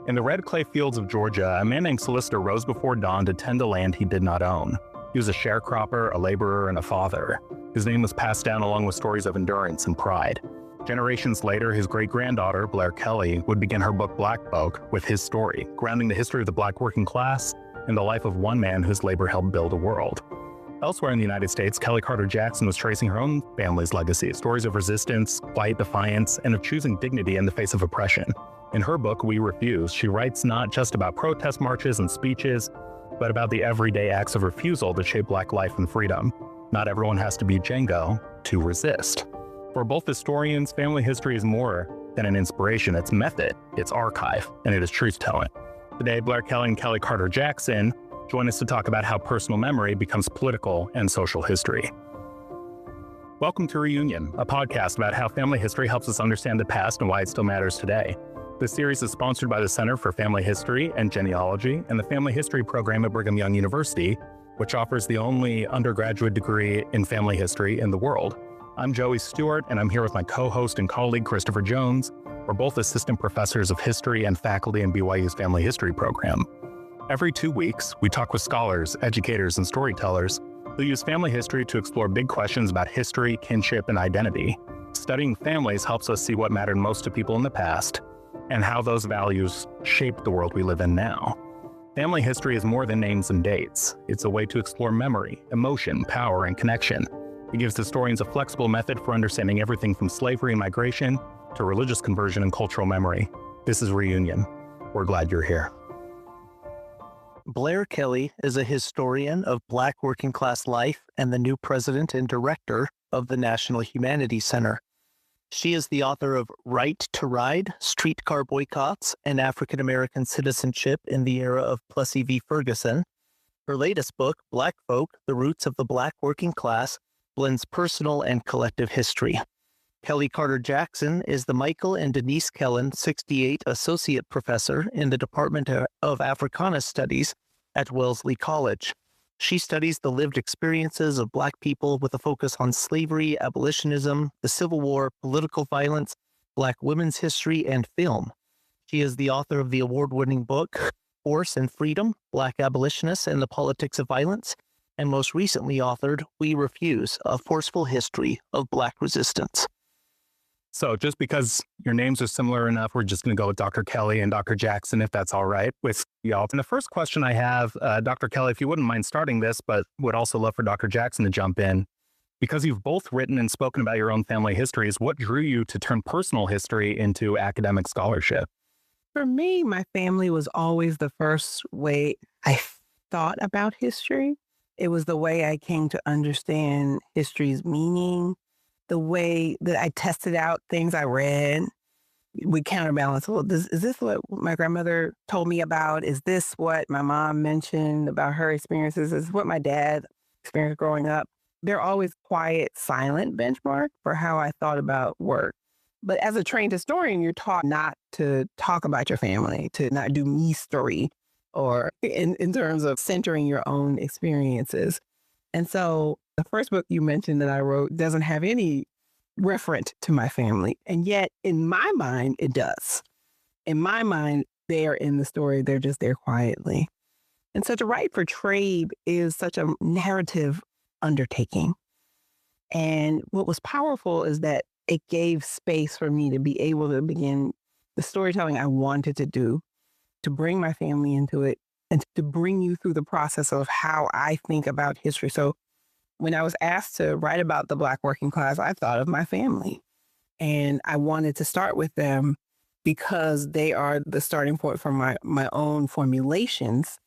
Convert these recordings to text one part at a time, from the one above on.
In the red clay fields of Georgia, a man named Solicitor rose before dawn to tend a land he did not own. He was a sharecropper, a laborer, and a father. His name was passed down along with stories of endurance and pride. Generations later, his great-granddaughter, Blair Kelley, would begin her book Black Folk with his story, grounding the history of the black working class in the life of one man whose labor helped build a world. Elsewhere in the United States, Kellie Carter Jackson was tracing her own family's legacy, stories of resistance, quiet defiance, and of choosing dignity in the face of oppression. In her book, We Refuse, she writes not just about protest marches and speeches, but about the everyday acts of refusal that shape black life and freedom. Not everyone has to be Django to resist. For both historians, family history is more than an inspiration. It's method, it's archive, and it is truth-telling. Today, Blair Kelley and Kellie Carter Jackson join us to talk about how personal memory becomes political and social history. Welcome to Reunion, a podcast about how family history helps us understand the past and why it still matters today. This series is sponsored by the Center for Family History and Genealogy and the Family History Program at Brigham Young University, which offers the only undergraduate degree in family history in the world. I'm Joey Stewart, and I'm here with my co-host and colleague, Christopher Jones. We're both assistant professors of history and faculty in BYU's Family History Program. Every 2 weeks, we talk with scholars, educators, and storytellers who use family history to explore big questions about history, kinship, and identity. Studying families helps us see what mattered most to people in the past and how those values shape the world we live in now. Family history is more than names and dates. It's a way to explore memory, emotion, power, and connection. It gives historians a flexible method for understanding everything from slavery and migration to religious conversion and cultural memory. This is Reunion. We're glad you're here. Blair Kelley is a historian of Black working class life and the new president and director of the National Humanities Center. She is the author of Right to Ride, Streetcar Boycotts, and African American Citizenship in the Era of Plessy v. Ferguson. Her latest book, Black Folk, The Roots of the Black Working Class, blends personal and collective history. Kellie Carter Jackson is the Michael and Denise Kellen 68 Associate Professor in the Department of Africana Studies at Wellesley College. She studies the lived experiences of Black people with a focus on slavery, abolitionism, the Civil War, political violence, Black women's history, and film. She is the author of the award-winning book, Force and Freedom, Black Abolitionists and the Politics of Violence, and most recently authored We Refuse, A Forceful History of Black Resistance. So just because your names are similar enough, we're just going to go with Dr. Kelley and Dr. Jackson, if that's all right with y'all. And the first question I have, Dr. Kelley, if you wouldn't mind starting this, but would also love for Dr. Jackson to jump in, because you've both written and spoken about your own family histories, what drew you to turn personal history into academic scholarship? For me, my family was always the first way I thought about history. It was the way I came to understand history's meaning, the way that I tested out things I read. We counterbalance. Well, is this what my grandmother told me about? Is this what my mom mentioned about her experiences? Is this what my dad experienced growing up? They're always quiet, silent benchmark for how I thought about work. But as a trained historian, you're taught not to talk about your family, to not do me story, or in terms of centering your own experiences. And so the first book you mentioned that I wrote doesn't have any reference to my family. And yet in my mind, it does. In my mind, they are in the story. They're just there quietly. And so to write for trade is such a narrative undertaking. And what was powerful is that it gave space for me to be able to begin the storytelling I wanted to do, to bring my family into it, and to bring you through the process of how I think about history. So when I was asked to write about the Black working class, I thought of my family. And I wanted to start with them because they are the starting point for my own formulations.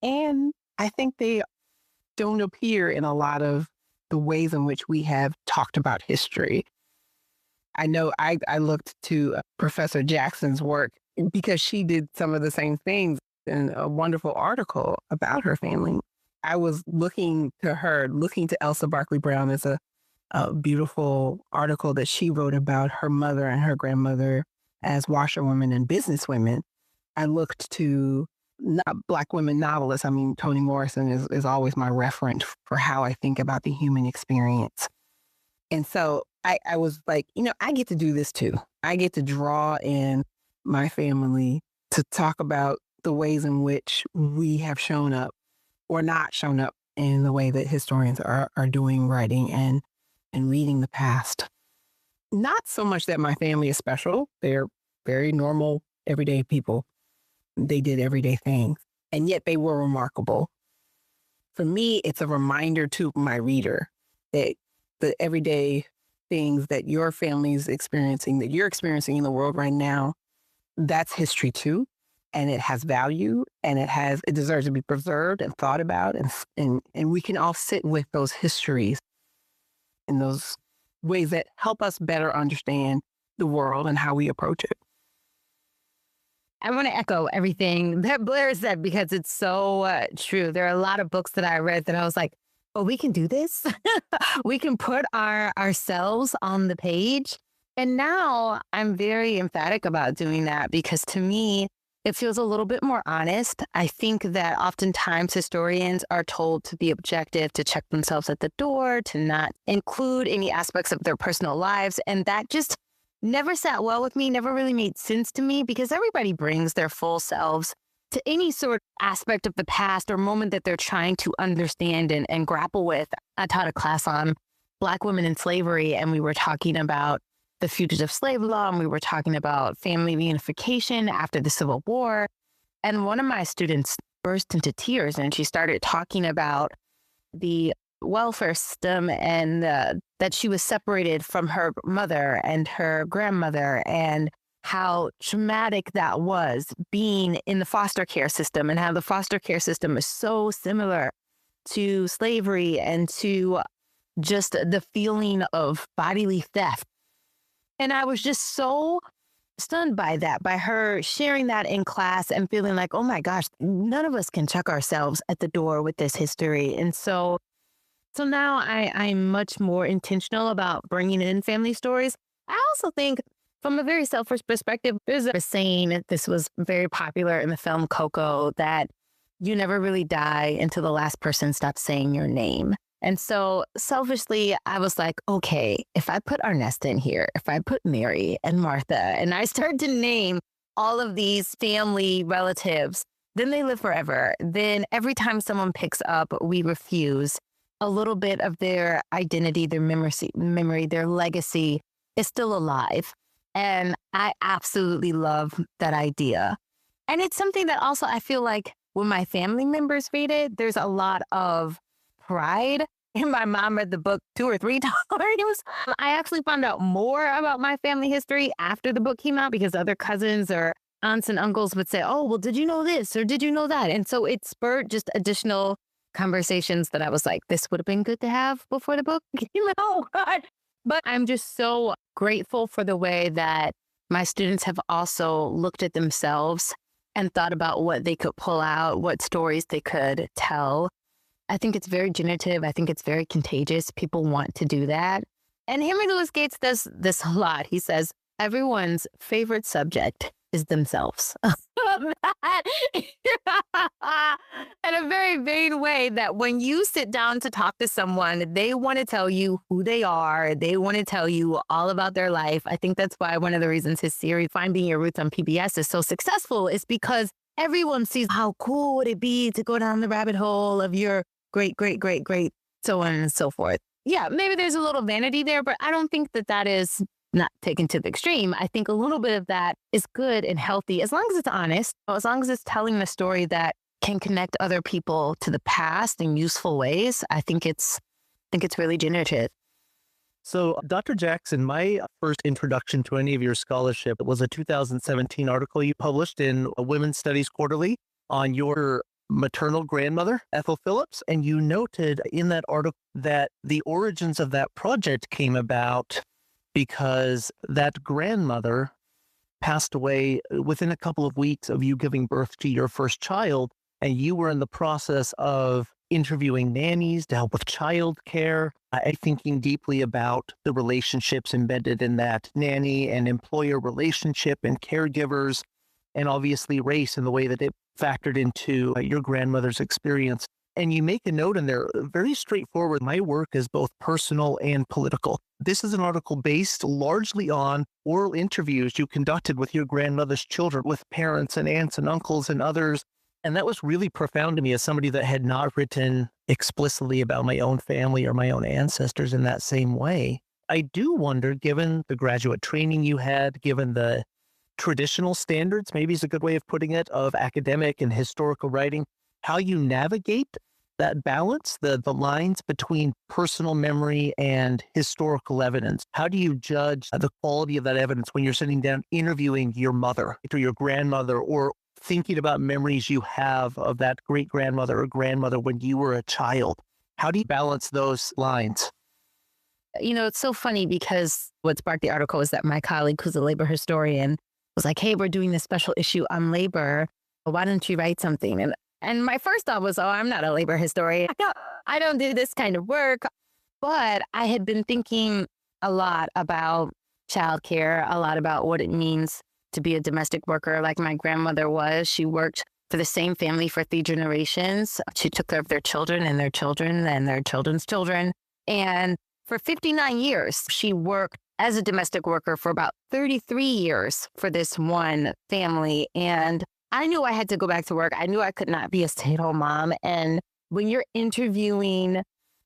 And I think they don't appear in a lot of the ways in which we have talked about history. I know I looked to Professor Jackson's work because she did some of the same things in a wonderful article about her family. I was looking to Elsa Barkley Brown as a beautiful article that she wrote about her mother and her grandmother as washerwomen and businesswomen. I looked to Black women novelists. I mean, Toni Morrison is always my reference for how I think about the human experience. And so I was like, I get to do this too. I get to draw in my family to talk about the ways in which we have shown up or not shown up in the way that historians are doing writing and reading the past. Not so much that my family is special. They're very normal, everyday people. They did everyday things, and yet they were remarkable. For me, it's a reminder to my reader that the everyday things that your family's experiencing, that you're experiencing in the world right now, that's history too. And it has value, and it deserves to be preserved and thought about. And we can all sit with those histories in those ways that help us better understand the world and how we approach it. I want to echo everything that Blair said because it's so true. There are a lot of books that I read that I was like, oh, we can do this. We can put ourselves on the page. And now I'm very emphatic about doing that because to me, it feels a little bit more honest. I think that oftentimes historians are told to be objective, to check themselves at the door, to not include any aspects of their personal lives. And that just never sat well with me, never really made sense to me because everybody brings their full selves to any sort of aspect of the past or moment that they're trying to understand and grapple with. I taught a class on Black women in slavery, and we were talking about the fugitive slave law, and we were talking about family reunification after the Civil War. And one of my students burst into tears, and she started talking about the welfare system and that she was separated from her mother and her grandmother and how traumatic that was being in the foster care system and how the foster care system is so similar to slavery and to just the feeling of bodily theft. And I was just so stunned by that, by her sharing that in class and feeling like, oh my gosh, none of us can check ourselves at the door with this history. And so now I'm much more intentional about bringing in family stories. I also think from a very selfish perspective, there's a saying, this was very popular in the film Coco, that you never really die until the last person stops saying your name. And so selfishly, I was like, okay, if I put Arnesta in here, if I put Mary and Martha, and I start to name all of these family relatives, then they live forever. Then every time someone picks up, we refuse. A little bit of their identity, their memory, their legacy is still alive. And I absolutely love that idea. And it's something that also I feel like when my family members read it, there's a lot of pride. And my mom read the book 2 or 3 times. I actually found out more about my family history after the book came out because other cousins or aunts and uncles would say, oh, well, did you know this or did you know that? And so it spurred just additional conversations that I was like, this would have been good to have before the book came out. But I'm just so grateful for the way that my students have also looked at themselves and thought about what they could pull out, what stories they could tell. I think it's very generative. I think it's very contagious. People want to do that. And Henry Louis Gates does this a lot. He says, everyone's favorite subject is themselves. In a very vain way that when you sit down to talk to someone, they want to tell you who they are. They want to tell you all about their life. I think that's why one of the reasons his series, Finding Your Roots on PBS, is so successful is because everyone sees how cool would it be to go down the rabbit hole of your great, great, great, great, so on and so forth. Yeah, maybe there's a little vanity there, but I don't think that is not taken to the extreme. I think a little bit of that is good and healthy as long as it's honest, as long as it's telling a story that can connect other people to the past in useful ways. I think it's really generative. So, Dr. Jackson, my first introduction to any of your scholarship was a 2017 article you published in Women's Studies Quarterly on your maternal grandmother, Ethel Phillips. And you noted in that article that the origins of that project came about because that grandmother passed away within a couple of weeks of you giving birth to your first child. And you were in the process of interviewing nannies to help with childcare, thinking deeply about the relationships embedded in that nanny and employer relationship and caregivers, and obviously race and the way that it factored into your grandmother's experience. And you make a note in there, very straightforward. My work is both personal and political. This is an article based largely on oral interviews you conducted with your grandmother's children, with parents and aunts and uncles and others. And that was really profound to me as somebody that had not written explicitly about my own family or my own ancestors in that same way. I do wonder, given the graduate training you had, given the traditional standards, maybe is a good way of putting it, of academic and historical writing, how you navigate that balance, the lines between personal memory and historical evidence. How do you judge the quality of that evidence when you're sitting down interviewing your mother or your grandmother, or thinking about memories you have of that great-grandmother or grandmother when you were a child? How do you balance those lines? You know, it's so funny because what sparked the article is that my colleague, who's a labor historian, was like, hey, we're doing this special issue on labor. Why don't you write something? And my first thought was, oh, I'm not a labor historian. I don't do this kind of work. But I had been thinking a lot about childcare, a lot about what it means to be a domestic worker like my grandmother was. She worked for the same family for 3 generations. She took care of their children and their children and their children's children. And for 59 years, she worked as a domestic worker for about 33 years for this one family. And I knew I had to go back to work. I knew I could not be a stay-at-home mom. And when you're interviewing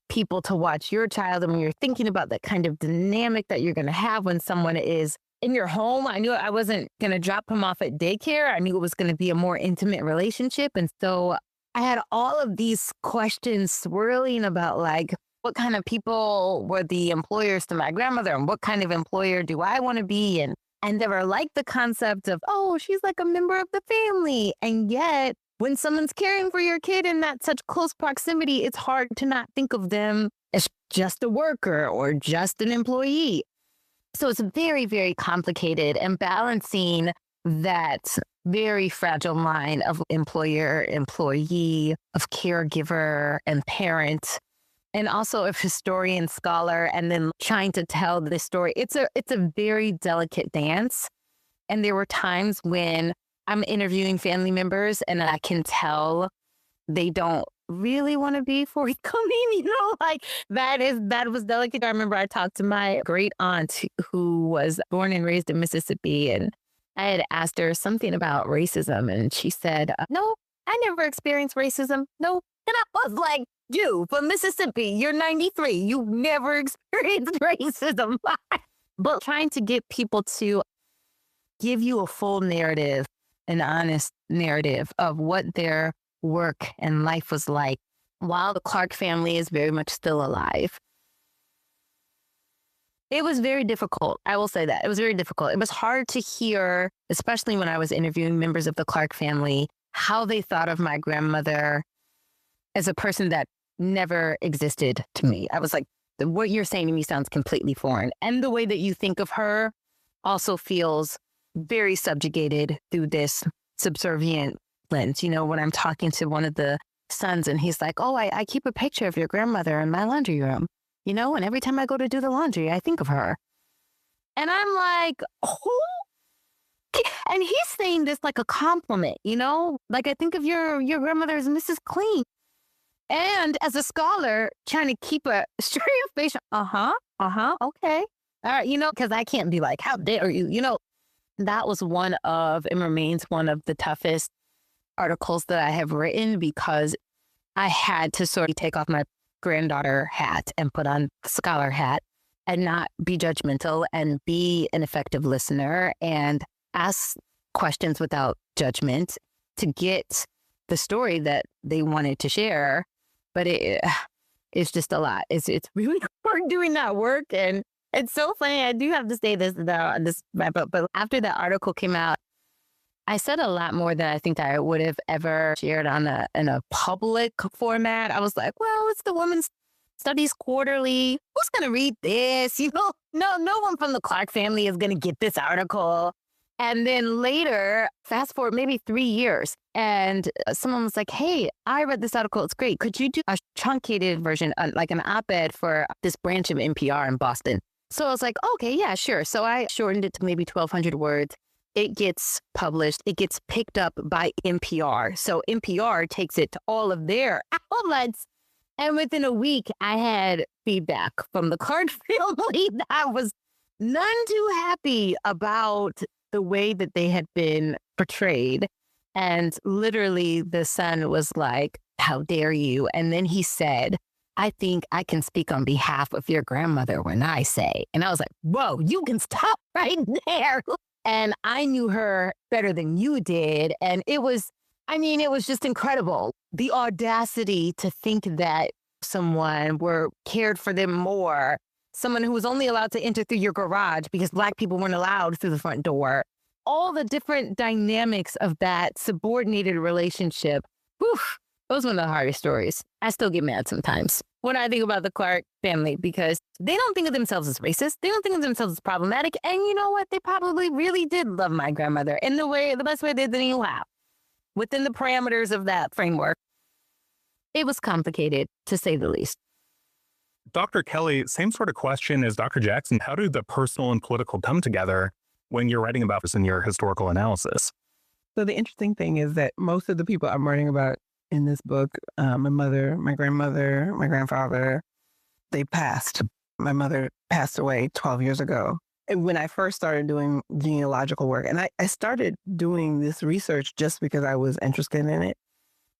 people to watch your child, and when you're thinking about that kind of dynamic that you're going to have when someone is in your home, I knew I wasn't going to drop him off at daycare. I knew it was going to be a more intimate relationship. And so I had all of these questions swirling about, like, what kind of people were the employers to my grandmother, and what kind of employer do I want to be? And they were like the concept of, oh, she's like a member of the family. And yet, when someone's caring for your kid in that such close proximity, it's hard to not think of them as just a worker or just an employee. So it's very, very complicated, and balancing that very fragile line of employer, employee, of caregiver and parent, and also of historian, scholar, and then trying to tell this story. It's a very delicate dance. And there were times when I'm interviewing family members and I can tell they don't really want to be forthcoming, like that was delicate. I remember I talked to my great aunt who was born and raised in Mississippi, and I had asked her something about racism, and she said, no, I never experienced racism. No. And I was like, you from Mississippi, you're 93. You never experienced racism. But trying to get people to give you a full narrative, an honest narrative of what their work and life was like while the Clark family is very much still alive. It was very difficult. I will say that. It was very difficult. It was hard to hear, especially when I was interviewing members of the Clark family, how they thought of my grandmother as a person that never existed to me. I was like, what you're saying to me sounds completely foreign. And the way that you think of her also feels very subjugated through this subservient lens. When I'm talking to one of the sons and he's like, oh, I keep a picture of your grandmother in my laundry room, and every time I go to do the laundry, I think of her. And I'm like, who? And he's saying this like a compliment, like, I think of your grandmother as Mrs. Clean. And as a scholar, trying to keep a straight face, okay. All right, because I can't be like, how dare you? That was one of, and remains one of the toughest articles that I have written, because I had to sort of take off my granddaughter hat and put on the scholar hat and not be judgmental and be an effective listener and ask questions without judgment to get the story that they wanted to share. But it's just a lot. It's really hard doing that work. And it's so funny. I do have to say this now, but after that article came out, I said a lot more than I think that I would have ever shared in a public format. I was like, well, it's the Women's Studies Quarterly. Who's going to read this? No one from the Clark family is going to get this article. And then later, fast forward maybe 3 years, and someone was like, hey, I read this article. It's great. Could you do a truncated version, like an op-ed for this branch of NPR in Boston? So I was like, okay, yeah, sure. So I shortened it to maybe 1,200 words. it gets published, it gets picked up by NPR. So NPR takes it to all of their outlets. And within a week, I had feedback from the Clark family that was none too happy about the way that they had been portrayed. And literally the son was like, how dare you? And then he said, I think I can speak on behalf of your grandmother when I say. And I was like, whoa, you can stop right there. And I knew her better than you did. And it was just incredible. The audacity to think that someone were cared for them more, someone who was only allowed to enter through your garage because Black people weren't allowed through the front door. All the different dynamics of that subordinated relationship. Whew, those were the hardest stories. I still get mad sometimes when I think about the Clark family because they don't think of themselves as racist. They don't think of themselves as problematic. And you know what? They probably really did love my grandmother in the best way they knew how. Within the parameters of that framework, it was complicated, to say the least. Dr. Kelley, same sort of question as Dr. Jackson. How do the personal and political come together when you're writing about this in your historical analysis? So the interesting thing is that most of the people I'm writing about in this book, my mother, my grandmother, my grandfather, they passed. My mother passed away 12 years ago. And when I first started doing genealogical work, and I started doing this research just because I was interested in it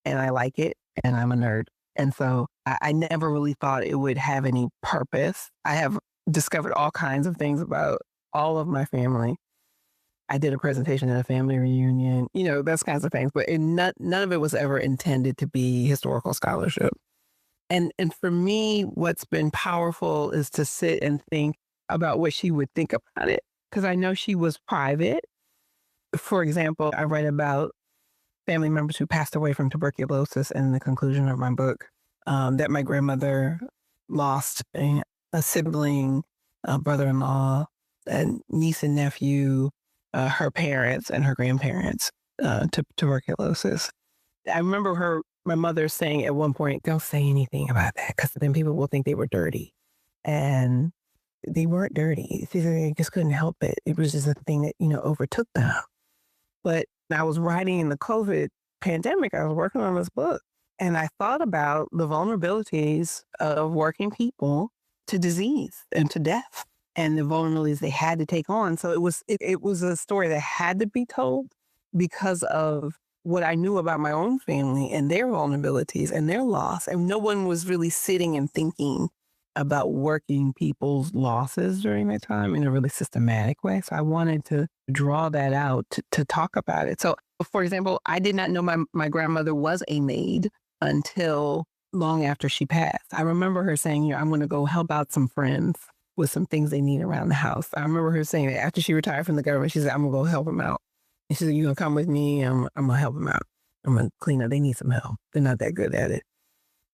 and I like it and I'm a nerd. And so I never really thought it would have any purpose. I have discovered all kinds of things about all of my family. I did a presentation at a family reunion, those kinds of things, but none of it was ever intended to be historical scholarship. And for me, what's been powerful is to sit and think about what she would think about it, because I know she was private. For example, I write about family members who passed away from tuberculosis in the conclusion of my book, that my grandmother lost a sibling, a brother-in-law, a niece and nephew, her parents and her grandparents to tuberculosis. I remember my mother saying at one point, don't say anything about that because then people will think they were dirty. And they weren't dirty. They just couldn't help it. It was just a thing that, overtook them. But I was writing in the COVID pandemic, I was working on this book, and I thought about the vulnerabilities of working people to disease and to death and the vulnerabilities they had to take on. So it was a story that had to be told because of what I knew about my own family and their vulnerabilities and their loss. And no one was really sitting and thinking about working people's losses during that time in a really systematic way. So I wanted to draw that out to talk about it. So, for example, I did not know my grandmother was a maid until long after she passed. I remember her saying, I'm going to go help out some friends with some things they need around the house. I remember her saying that after she retired from the government, she said, I'm going to go help them out. And she said, you going to come with me? I'm going to help them out. I'm going to clean up. They need some help. They're not that good at it.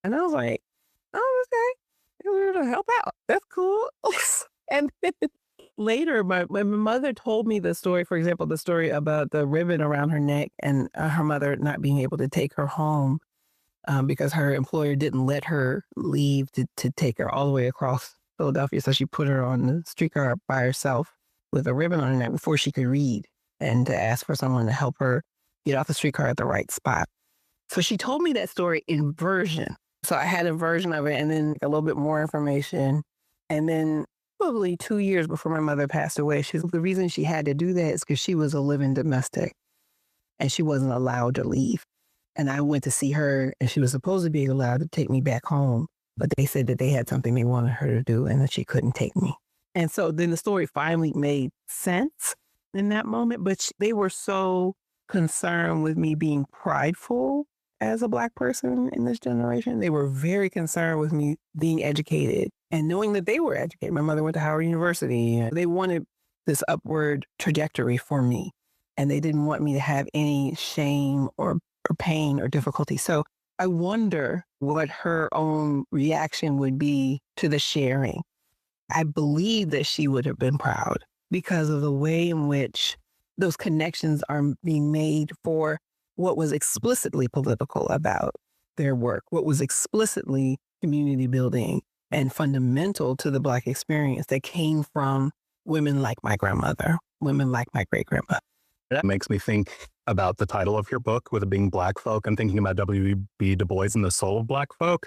And I was like, oh, okay. We're going to help out. That's cool. And then later, my mother told me the story, for example, the story about the ribbon around her neck and her mother not being able to take her home because her employer didn't let her leave to take her all the way across Philadelphia. So she put her on the streetcar by herself with a ribbon on her neck before she could read and to ask for someone to help her get off the streetcar at the right spot. So she told me that story in version. So I had a version of it and then a little bit more information. And then probably 2 years before my mother passed away, the reason she had to do that is because she was a living domestic and she wasn't allowed to leave. And I went to see her and she was supposed to be allowed to take me back home. But they said that they had something they wanted her to do and that she couldn't take me. And so then the story finally made sense in that moment. But they were so concerned with me being prideful as a Black person in this generation. They were very concerned with me being educated and knowing that they were educated. My mother went to Howard University. They wanted this upward trajectory for me. And they didn't want me to have any shame or pain or difficulty. So I wonder what her own reaction would be to the sharing. I believe that she would have been proud because of the way in which those connections are being made for what was explicitly political about their work, what was explicitly community building and fundamental to the Black experience that came from women like my grandmother, women like my great-grandmother. That makes me think about the title of your book, with it being Black Folk. I'm thinking about W.B. Du Bois and the Soul of Black Folk.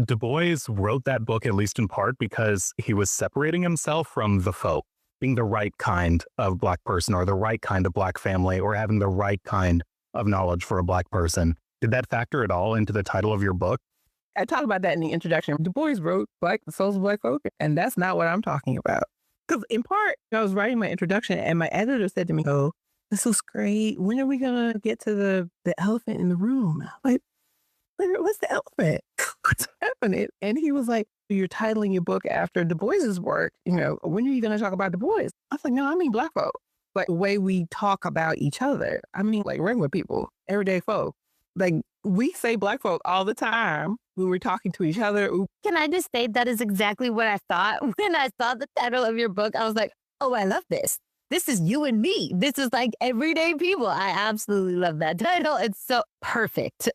Du Bois wrote that book, at least in part, because he was separating himself from the folk, being the right kind of Black person, or the right kind of Black family, or having the right kind of knowledge for a Black person. Did that factor at all into the title of your book? I talk about that in the introduction. Du Bois wrote The Souls of Black Folk, and that's not what I'm talking about. Because in part, I was writing my introduction and my editor said to me, "Oh, this looks great. When are we going to get to the elephant in the room?" I'm like, what's the elephant? What's happening? And he was like, "You're titling your book after Du Bois's work. When are you going to talk about Du Bois?" I was like, "No, I mean Black folk. Like the way we talk about each other. I mean like regular people, everyday folk. Like we say Black folk all the time when we're talking to each other." Can I just say that is exactly what I thought when I saw the title of your book? I was like, oh, I love this. This is you and me. This is like everyday people. I absolutely love that title. It's so perfect.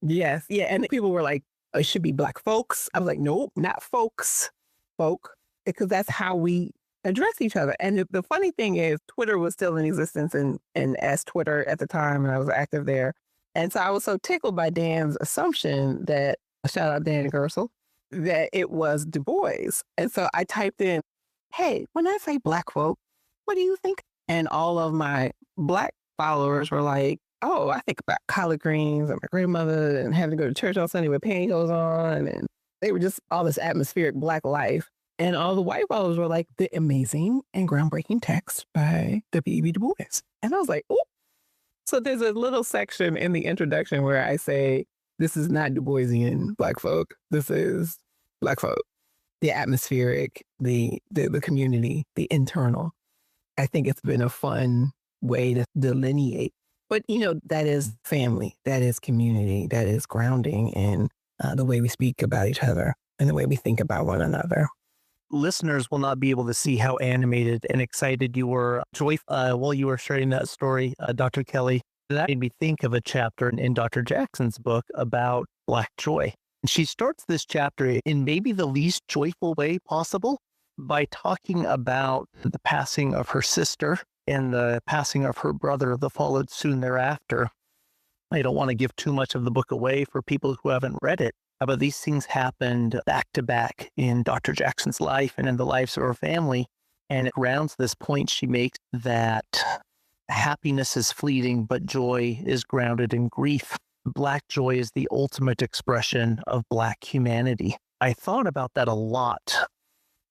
Yes. Yeah. And people were like, "It should be Black folks." I was like, "Nope, not folks, folk," because that's how we address each other. And the funny thing is, Twitter was still in existence and as Twitter at the time, and I was active there. And so I was so tickled by Dan's assumption that, shout out Dan Gersel, that it was Du Bois. And so I typed in, "Hey, when I say Black folk, what do you think?" And all of my Black followers were like, "Oh, I think about collard greens and my grandmother and having to go to church on Sunday with pantyhose on." And they were just all this atmospheric Black life. And all the white followers were like, "The amazing and groundbreaking text by W.E.B. Du Bois." And I was like, "Oh." So there's a little section in the introduction where I say, this is not Du Boisian Black folk. This is Black folk. The atmospheric, the community, the internal. I think it's been a fun way to delineate. But, that is family. That is community. That is grounding in the way we speak about each other and the way we think about one another. Listeners will not be able to see how animated and excited you were, joyful, while you were sharing that story, Dr. Kelly. That made me think of a chapter in Dr. Jackson's book about Black joy. She starts this chapter in maybe the least joyful way possible by talking about the passing of her sister and the passing of her brother that followed soon thereafter. I don't want to give too much of the book away for people who haven't read it, but these things happened back to back in Dr. Jackson's life and in the lives of her family. And it rounds this point she makes that happiness is fleeting, but joy is grounded in grief. Black joy is the ultimate expression of Black humanity. I thought about that a lot.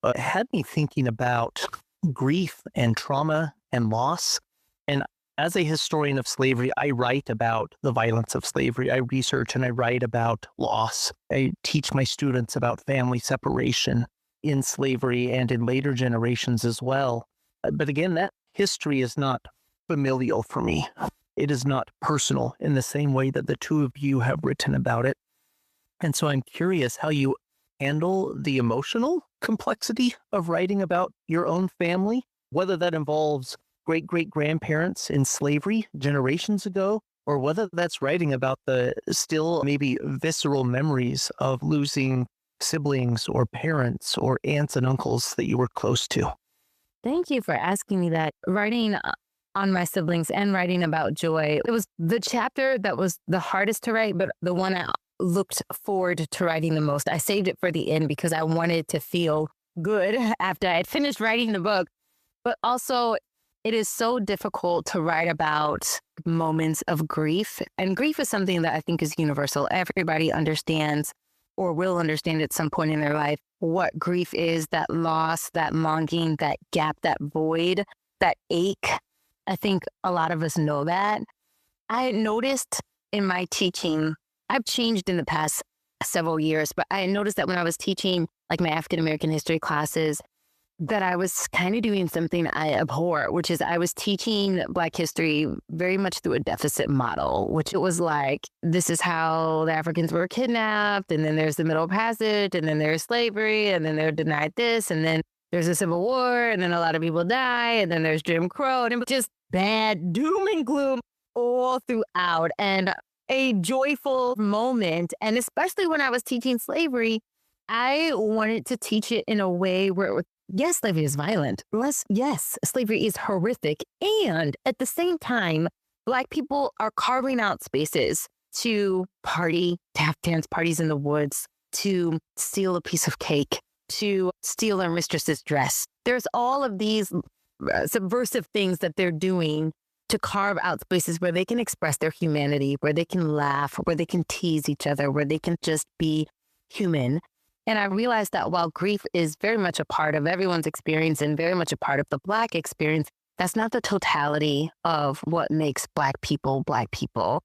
It had me thinking about grief and trauma and loss. And as a historian of slavery, I write about the violence of slavery. I research and I write about loss. I teach my students about family separation in slavery and in later generations as well. But again, that history is not familial for me. It is not personal in the same way that the two of you have written about it. And so I'm curious how you handle the emotional complexity of writing about your own family, whether that involves great-great-grandparents in slavery generations ago, or whether that's writing about the still maybe visceral memories of losing siblings or parents or aunts and uncles that you were close to. Thank you for asking me that. Writing on my siblings and writing about joy, it was the chapter that was the hardest to write, but the one I looked forward to writing the most. I saved it for the end because I wanted to feel good after I had finished writing the book. But also, it is so difficult to write about moments of grief. And grief is something that I think is universal. Everybody understands or will understand at some point in their life what grief is, that loss, that longing, that gap, that void, that ache. I think a lot of us know that. I noticed in my teaching, I've changed in the past several years, but I noticed that when I was teaching like my African American history classes, that I was kind of doing something I abhor, which is I was teaching Black history very much through a deficit model, which it was like, this is how the Africans were kidnapped, and then there's the Middle Passage, and then there's slavery, and then they're denied this, and then there's a Civil War, and then a lot of people die, and then there's Jim Crow, and it was just bad doom and gloom all throughout, and a joyful moment. And especially when I was teaching slavery, I wanted to teach it in a way where it yes, slavery is violent. Yes, slavery is horrific. And at the same time, Black people are carving out spaces to party, to have dance parties in the woods, to steal a piece of cake, to steal their mistress's dress. There's all of these subversive things that they're doing to carve out spaces where they can express their humanity, where they can laugh, where they can tease each other, where they can just be human. And I realized that while grief is very much a part of everyone's experience and very much a part of the Black experience, that's not the totality of what makes Black people Black people.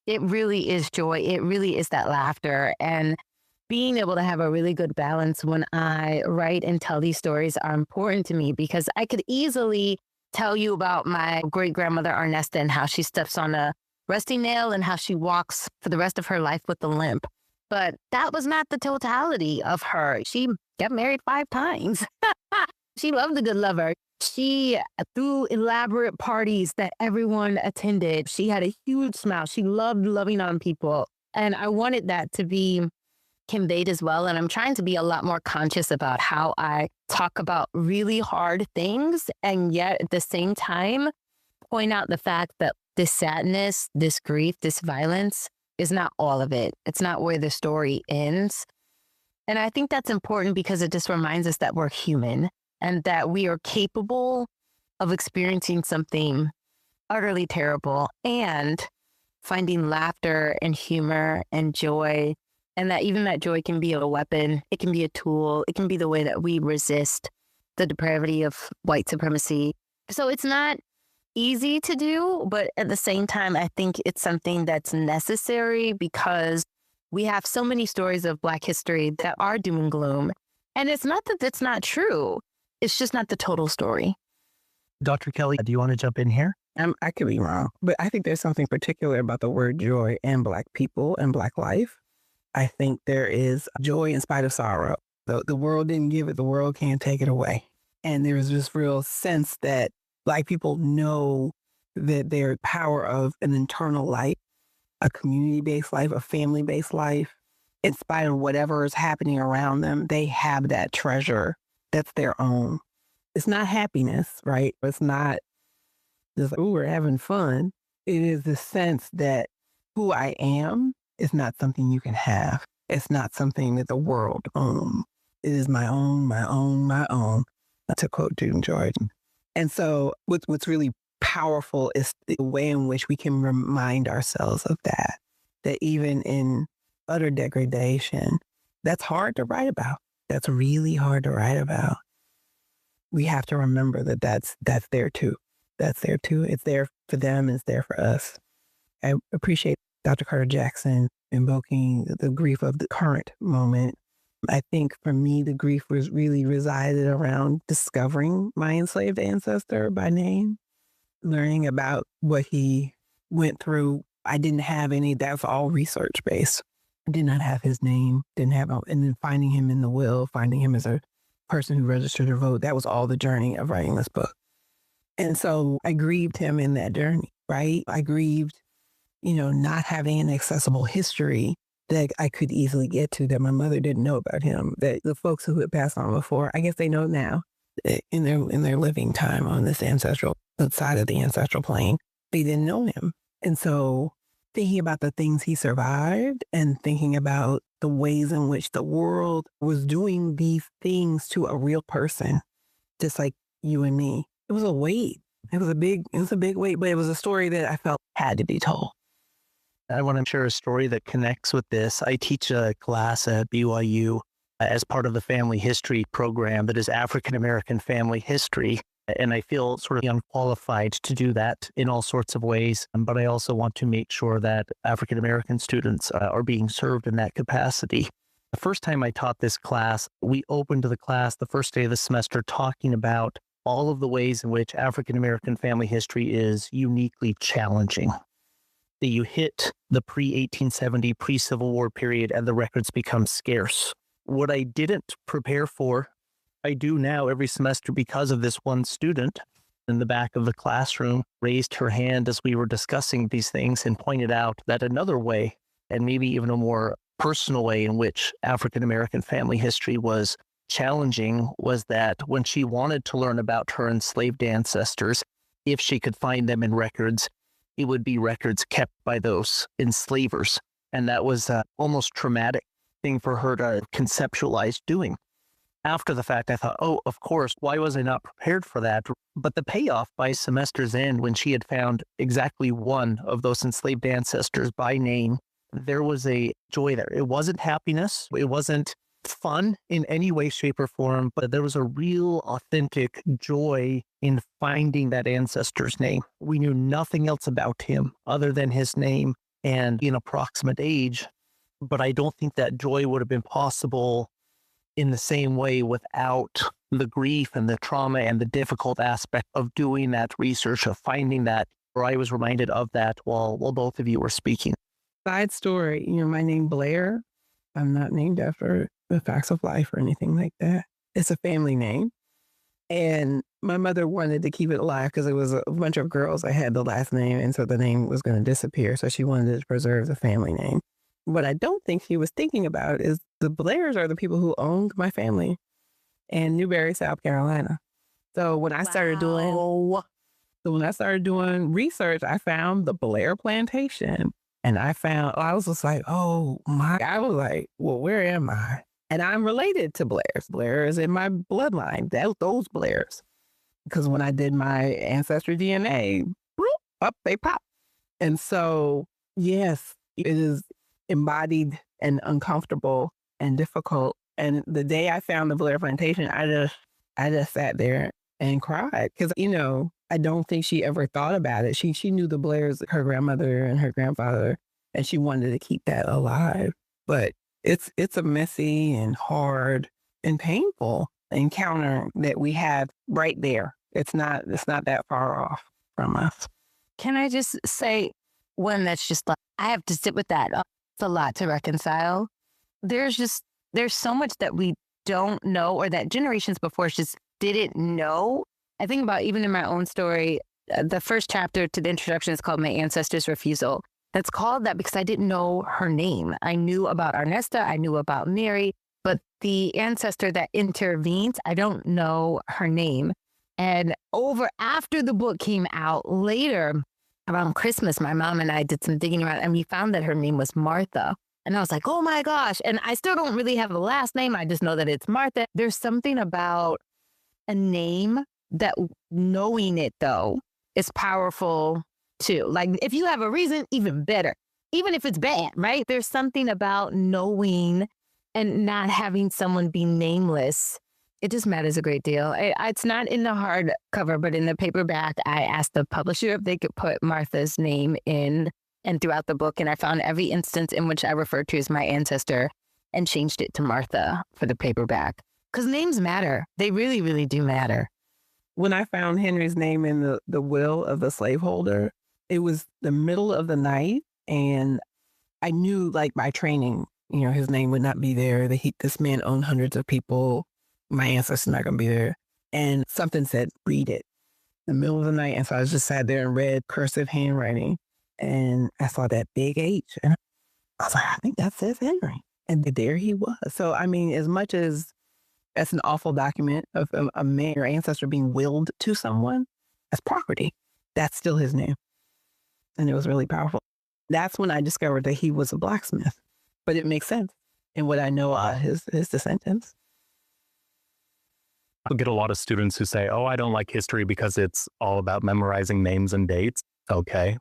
It really is joy. It really is that laughter. And being able to have a really good balance when I write and tell these stories are important to me, because I could easily tell you about my great-grandmother Arnesta and how she steps on a rusty nail and how she walks for the rest of her life with a limp. But that was not the totality of her. She got married 5 times. She loved a good lover. She threw elaborate parties that everyone attended. She had a huge smile. She loved loving on people. And I wanted that to be conveyed as well. And I'm trying to be a lot more conscious about how I talk about really hard things, and yet at the same time, point out the fact that this sadness, this grief, this violence is not all of it. It's not where the story ends. And I think that's important because it just reminds us that we're human and that we are capable of experiencing something utterly terrible and finding laughter and humor and joy. And that even that joy can be a weapon. It can be a tool. It can be the way that we resist the depravity of white supremacy. So it's not easy to do, but at the same time, I think it's something that's necessary because we have so many stories of Black history that are doom and gloom. And it's not that it's not true. It's just not the total story. Dr. Kelly, do you want to jump in here? I could be wrong, but I think there's something particular about the word joy and Black people and Black life. I think there is joy in spite of sorrow. The world didn't give it, the world can't take it away. And there's this real sense that Black people know that their power of an internal life, a community-based life, a family-based life, in spite of whatever is happening around them, they have that treasure that's their own. It's not happiness, right? It's not just, ooh, we're having fun. It is the sense that who I am is not something you can have. It's not something that the world owns. It is my own, my own, my own, to quote June Jordan. And so what's really powerful is the way in which we can remind ourselves of that even in utter degradation, that's hard to write about. That's really hard to write about. We have to remember that that's there too. That's there too. It's there for them. It's there for us. I appreciate Dr. Carter Jackson invoking the grief of the current moment. I think for me, the grief was really resided around discovering my enslaved ancestor by name, learning about what he went through. I didn't have any, that's all research based. I did not have his name, and then finding him in the will, finding him as a person who registered to vote. That was all the journey of writing this book. And so I grieved him in that journey, right? I grieved, not having an accessible history that I could easily get to, that my mother didn't know about him, that the folks who had passed on before, I guess they know now in their living time on this ancestral side of the ancestral plane, they didn't know him. And so thinking about the things he survived and thinking about the ways in which the world was doing these things to a real person, just like you and me, it was a weight. It was a big weight, but it was a story that I felt had to be told. I want to share a story that connects with this. I teach a class at BYU as part of the family history program that is African American family history. And I feel sort of unqualified to do that in all sorts of ways. But I also want to make sure that African American students are being served in that capacity. The first time I taught this class, we opened the class the first day of the semester talking about all of the ways in which African American family history is uniquely challenging. That you hit the pre-1870, pre-Civil War period and the records become scarce. What I didn't prepare for, I do now every semester because of this one student in the back of the classroom raised her hand as we were discussing these things and pointed out that another way, and maybe even a more personal way in which African American family history was challenging was that when she wanted to learn about her enslaved ancestors, if she could find them in records, it would be records kept by those enslavers. And that was an almost traumatic thing for her to conceptualize doing. After the fact, I thought, oh, of course, why was I not prepared for that? But the payoff by semester's end, when she had found exactly one of those enslaved ancestors by name, there was a joy there. It wasn't happiness. It wasn't fun in any way, shape, or form, but there was a real authentic joy in finding that ancestor's name. We knew nothing else about him other than his name and an approximate age, but I don't think that joy would have been possible in the same way without the grief and the trauma and the difficult aspect of doing that research, of finding that, or I was reminded of that while both of you were speaking. Side story, my name Blair, I'm not named after the facts of life or anything like that. It's a family name. And my mother wanted to keep it alive because it was a bunch of girls that had the last name. And so the name was going to disappear. So she wanted to preserve the family name. What I don't think she was thinking about is the Blairs are the people who owned my family in Newberry, South Carolina. So when I started doing research, I found the Blair plantation. And I was just like, oh my, I was like, well, where am I? And I'm related to Blairs. Blair is in my bloodline, those Blairs. Because when I did my ancestry DNA, up they pop. And so, yes, it is embodied and uncomfortable and difficult. And the day I found the Blair plantation, I just sat there and cried because, I don't think she ever thought about it. She knew the Blairs, her grandmother and her grandfather, and she wanted to keep that alive. But it's a messy and hard and painful encounter that we have right there. It's not that far off from us. Can I just say one that's just like, I have to sit with that. It's a lot to reconcile. There's so much that we don't know or that generations before us just didn't know. I think about even in my own story, the first chapter to the introduction is called My Ancestors' Refusal. That's called that because I didn't know her name. I knew about Arnesta, I knew about Mary, but the ancestor that intervenes, I don't know her name. And after the book came out later, around Christmas, my mom and I did some digging around and we found that her name was Martha. And I was like, oh my gosh. And I still don't really have a last name. I just know that it's Martha. There's something about a name that knowing it, though, is powerful, too. Like, if you have a reason, even better. Even if it's bad, right? There's something about knowing and not having someone be nameless. It just matters a great deal. It's not in the hardcover, but in the paperback, I asked the publisher if they could put Martha's name in and throughout the book. And I found every instance in which I referred to as my ancestor and changed it to Martha for the paperback. Because names matter. They really, really do matter. When I found Henry's name in the will of the slaveholder, it was the middle of the night. And I knew, like, by training, his name would not be there. This man owned hundreds of people. My ancestors not going to be there. And something said, read it. In the middle of the night. And so I just sat there and read cursive handwriting. And I saw that big H. And I was like, I think that says Henry. And there he was. So, I mean, as much as that's an awful document of a man, your ancestor being willed to someone as property, that's still his name. And it was really powerful. That's when I discovered that he was a blacksmith. But it makes sense in what I know of his descendants. I get a lot of students who say, oh, I don't like history because it's all about memorizing names and dates. Okay.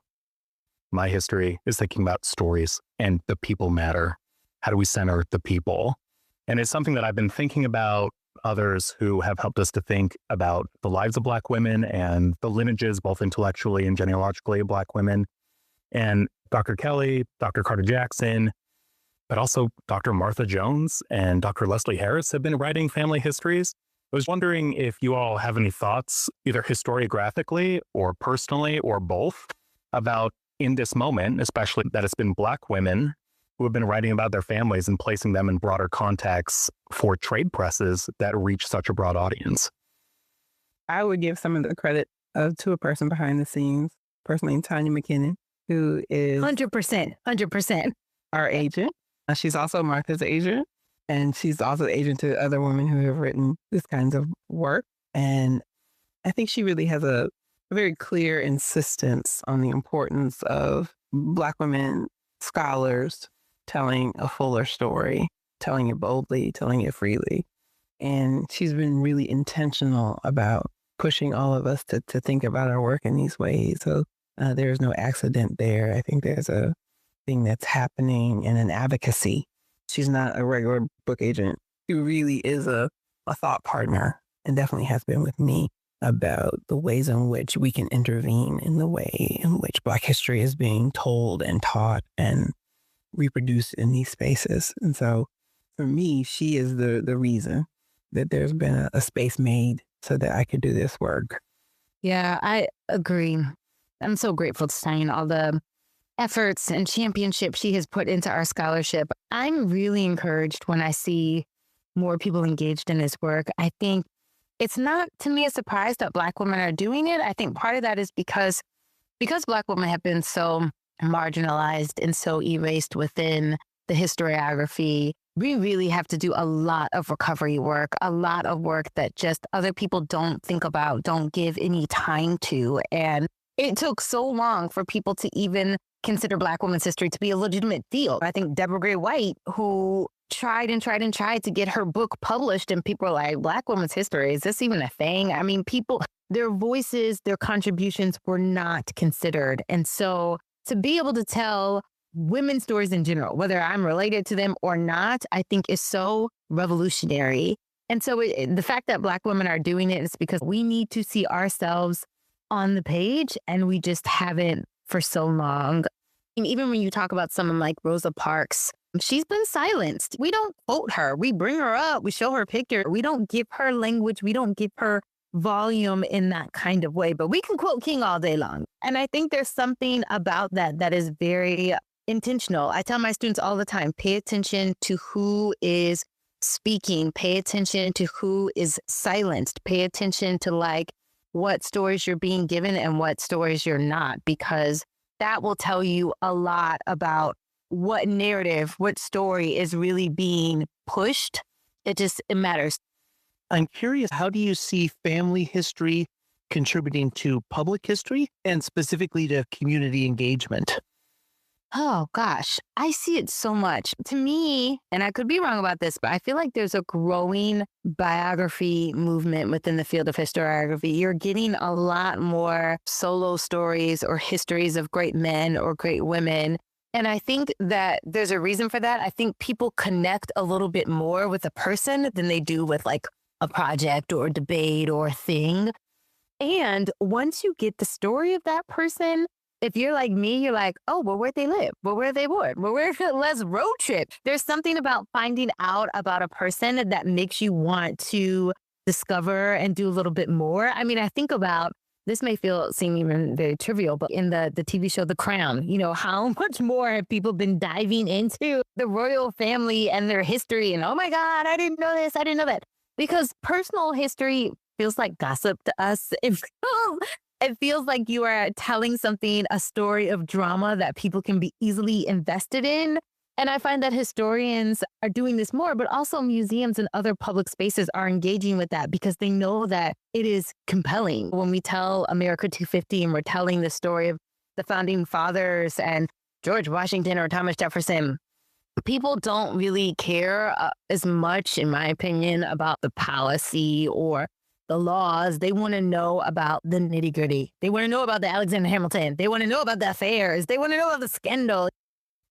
My history is thinking about stories and the people matter. How do we center the people? And it's something that I've been thinking about. Others who have helped us to think about the lives of Black women and the lineages, both intellectually and genealogically, of Black women. And Dr. Kelly, Dr. Carter Jackson, but also Dr. Martha Jones and Dr. Leslie Harris have been writing family histories. I was wondering if you all have any thoughts, either historiographically or personally or both, about in this moment, especially that it's been Black women who have been writing about their families and placing them in broader contexts for trade presses that reach such a broad audience. I would give some of the credit to a person behind the scenes, a person named Tanya McKinnon, who is 100%, 100%. our agent. She's also Martha's agent. And she's also the agent to other women who have written this kinds of work. And I think she really has a very clear insistence on the importance of Black women scholars telling a fuller story, telling it boldly, telling it freely. And she's been really intentional about pushing all of us to think about our work in these ways. So there's no accident there. I think there's a thing that's happening and an advocacy. She's not a regular book agent. She really is a thought partner, and definitely has been with me, about the ways in which we can intervene in the way in which Black history is being told and taught and reproduced in these spaces. And so for me, she is the reason that there's been a space made so that I could do this work. Yeah, I agree. I'm so grateful to Stein, all the efforts and championship she has put into our scholarship. I'm really encouraged when I see more people engaged in this work. I think it's not, to me, a surprise that Black women are doing it. I think part of that is because Black women have been so marginalized and so erased within the historiography. We really have to do a lot of recovery work, a lot of work that just other people don't think about, don't give any time to. And it took so long for people to even consider Black women's history to be a legitimate field. I think Deborah Gray White, who tried to get her book published, and people are like, Black women's history, is this even a thing? I mean, people, their voices, their contributions were not considered. And so to be able to tell women's stories in general, whether I'm related to them or not, I think is so revolutionary. And so the fact that Black women are doing it is because we need to see ourselves on the page, and we just haven't for so long. And even when you talk about someone like Rosa Parks, she's been silenced. We don't quote her. We bring her up. We show her picture. We don't give her language. We don't give her volume in that kind of way. But we can quote King all day long. And I think there's something about that is very intentional. I tell my students all the time, pay attention to who is speaking. Pay attention to who is silenced. Pay attention to like what stories you're being given and what stories you're not, because that will tell you a lot about what narrative, what story is really being pushed. It matters. I'm curious, how do you see family history contributing to public history and specifically to community engagement? Oh, gosh, I see it so much. To me, and I could be wrong about this, but I feel like there's a growing biography movement within the field of historiography. You're getting a lot more solo stories or histories of great men or great women. And I think that there's a reason for that. I think people connect a little bit more with a person than they do with like a project or a debate or a thing. And once you get the story of that person, if you're like me, you're like, oh, well, where'd they live? Well, where are they born? Well, let's road trip. There's something about finding out about a person that makes you want to discover and do a little bit more. I mean, I think about, this may seem even very trivial, but in the TV show, The Crown, you know, how much more have people been diving into the royal family and their history? And oh my God, I didn't know this. I didn't know that. Because personal history feels like gossip to us. It feels like you are telling something, a story of drama that people can be easily invested in. And I find that historians are doing this more, but also museums and other public spaces are engaging with that because they know that it is compelling. When we tell America 250 and we're telling the story of the founding fathers and George Washington or Thomas Jefferson, people don't really care as much, in my opinion, about the policy or the laws. They want to know about the nitty gritty. They want to know about the Alexander Hamilton. They want to know about the affairs. They want to know about the scandal.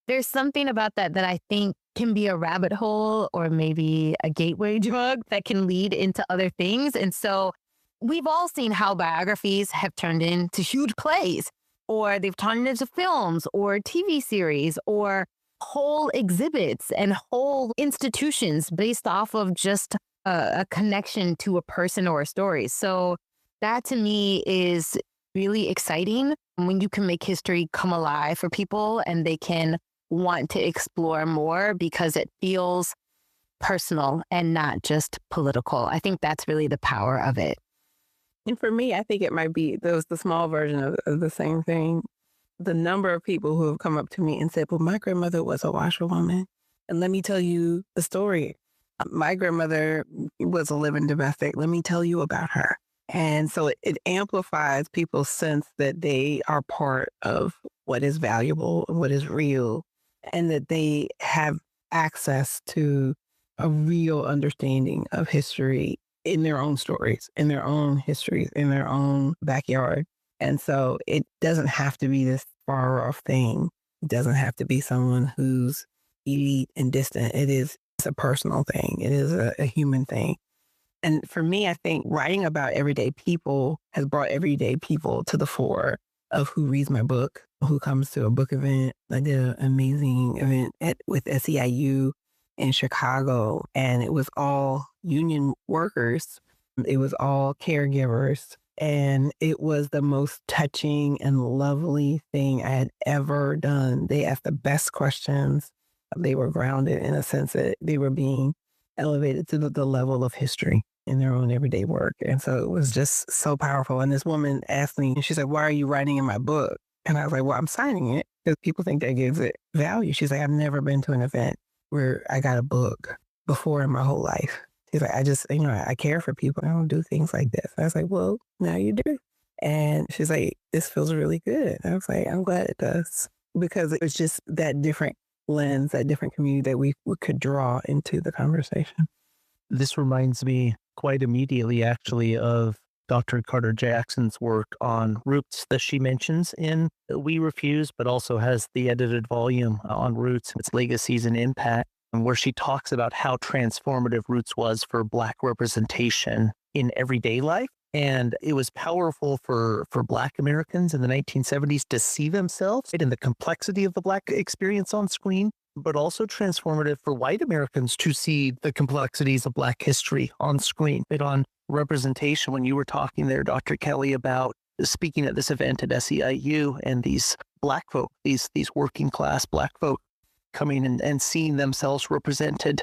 There's something about that I think can be a rabbit hole or maybe a gateway drug that can lead into other things. And so we've all seen how biographies have turned into huge plays, or they've turned into films or TV series or whole exhibits and whole institutions based off of just a connection to a person or a story. So that to me is really exciting when you can make history come alive for people and they can want to explore more because it feels personal and not just political. I think that's really the power of it. And for me, I think it might be the small version of the same thing. The number of people who have come up to me and said, well, my grandmother was a washerwoman. And let me tell you the story My grandmother was a living domestic. Let me tell you about her. And so it amplifies people's sense that they are part of what is valuable, what is real, and that they have access to a real understanding of history in their own stories, in their own histories, in their own backyard. And so it doesn't have to be this far off thing. It doesn't have to be someone who's elite and distant. It's a personal thing. It is a human thing. And for me, I think writing about everyday people has brought everyday people to the fore of who reads my book, who comes to a book event. I did an amazing event with SEIU in Chicago, and it was all union workers. It was all caregivers. And it was the most touching and lovely thing I had ever done. They asked the best questions. They were grounded in a sense that they were being elevated to the level of history in their own everyday work. And so it was just so powerful. And this woman asked me, and she's like, why are you writing in my book? And I was like, well, I'm signing it because people think that gives it value. She's like, I've never been to an event where I got a book before in my whole life. She's like, I care for people. I don't do things like this. I was like, well, now you do. And she's like, this feels really good. I was like, I'm glad it does. Because it was just that different lens, that different community that we could draw into the conversation. This reminds me quite immediately, actually, of Dr. Carter Jackson's work on roots that she mentions in We Refuse, but also has the edited volume on roots, its legacies and impact, and where she talks about how transformative roots was for Black representation in everyday life. And it was powerful for Black Americans in the 1970s to see themselves in the complexity of the Black experience on screen, but also transformative for white Americans to see the complexities of Black history on screen. But on representation, when you were talking there, Dr. Kelley, about speaking at this event at SEIU and these Black folk, these working class Black folk coming and seeing themselves represented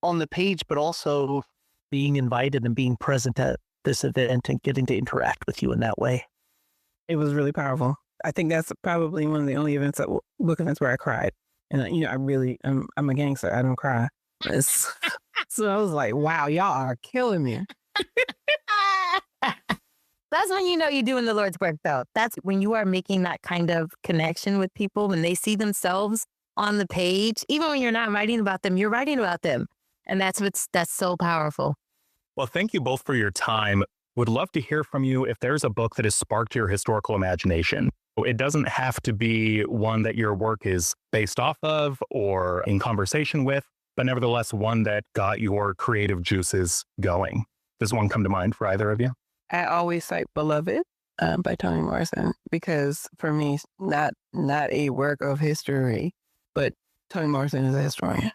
on the page, but also being invited and being present at this event and getting to interact with you in that way. It was really powerful. I think that's probably one of the only events, book events, where I cried. And I'm a gangster. I don't cry. So I was like, wow, y'all are killing me. That's when you know you're doing the Lord's work, though. That's when you are making that kind of connection with people, when they see themselves on the page. Even when you're not writing about them, you're writing about them. And that's so powerful. Well, thank you both for your time. Would love to hear from you if there's a book that has sparked your historical imagination. It doesn't have to be one that your work is based off of or in conversation with, but nevertheless, one that got your creative juices going. Does one come to mind for either of you? I always cite Beloved by Toni Morrison, because for me, not a work of history, but Toni Morrison is a historian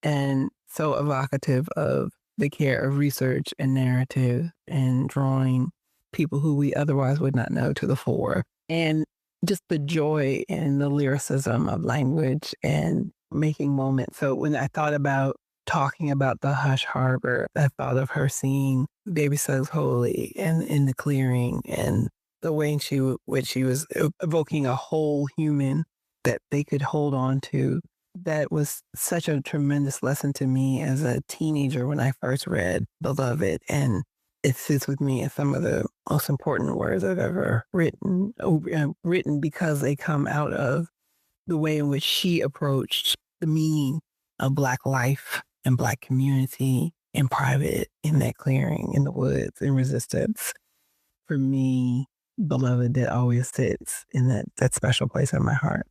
and so evocative of the care of research and narrative and drawing people who we otherwise would not know to the fore. And just the joy and the lyricism of language and making moments. So when I thought about talking about the Hush Harbor, I thought of her singing Baby Suggs Holy and in the clearing, and the way in which she was evoking a whole human that they could hold on to. That was such a tremendous lesson to me as a teenager when I first read Beloved. And it sits with me as some of the most important words I've ever written because they come out of the way in which she approached the meaning of Black life and Black community in private, in that clearing, in the woods, in resistance. For me, Beloved, that always sits in that special place in my heart.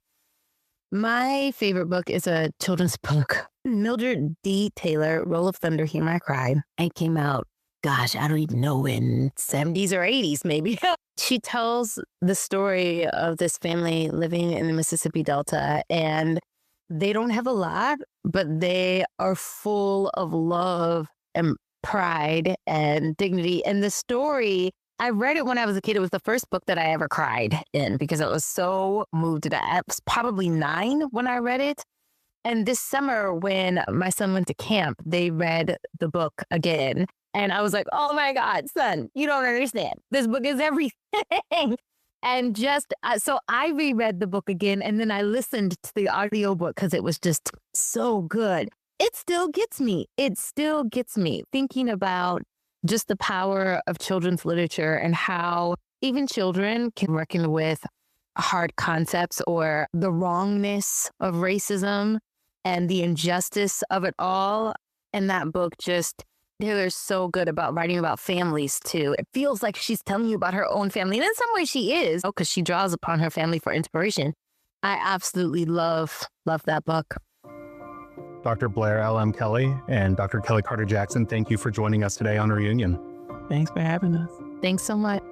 My favorite book is a children's book. Mildred D. Taylor, Roll of Thunder, Hear My Cry. It came out, gosh, I don't even know, in 70s or 80s maybe. She tells the story of this family living in the Mississippi Delta, and they don't have a lot, but they are full of love and pride and dignity. And the story, I read it when I was a kid. It was the first book that I ever cried in because I was so moved. I was probably 9 when I read it. And this summer when my son went to camp, they read the book again. And I was like, oh my God, son, you don't understand. This book is everything. And so I reread the book again, and then I listened to the audiobook because it was just so good. it still gets me. It still gets me thinking about just the power of children's literature and how even children can reckon with hard concepts or the wrongness of racism and the injustice of it all. And that book just, Taylor's so good about writing about families too. It feels like she's telling you about her own family. And in some way she is, because she draws upon her family for inspiration. I absolutely love that book. Dr. Blair L.M. Kelley and Dr. Kellie Carter Jackson, thank you for joining us today on Reunion. Thanks for having us. Thanks so much.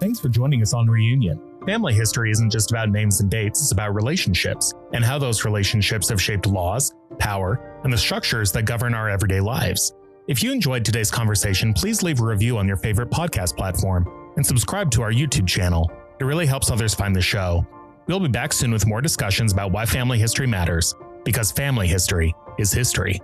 Thanks for joining us on Reunion. Family history isn't just about names and dates, it's about relationships and how those relationships have shaped laws, power, and the structures that govern our everyday lives. If you enjoyed today's conversation, please leave a review on your favorite podcast platform and subscribe to our YouTube channel. It really helps others find the show. We'll be back soon with more discussions about why family history matters, because family history is history.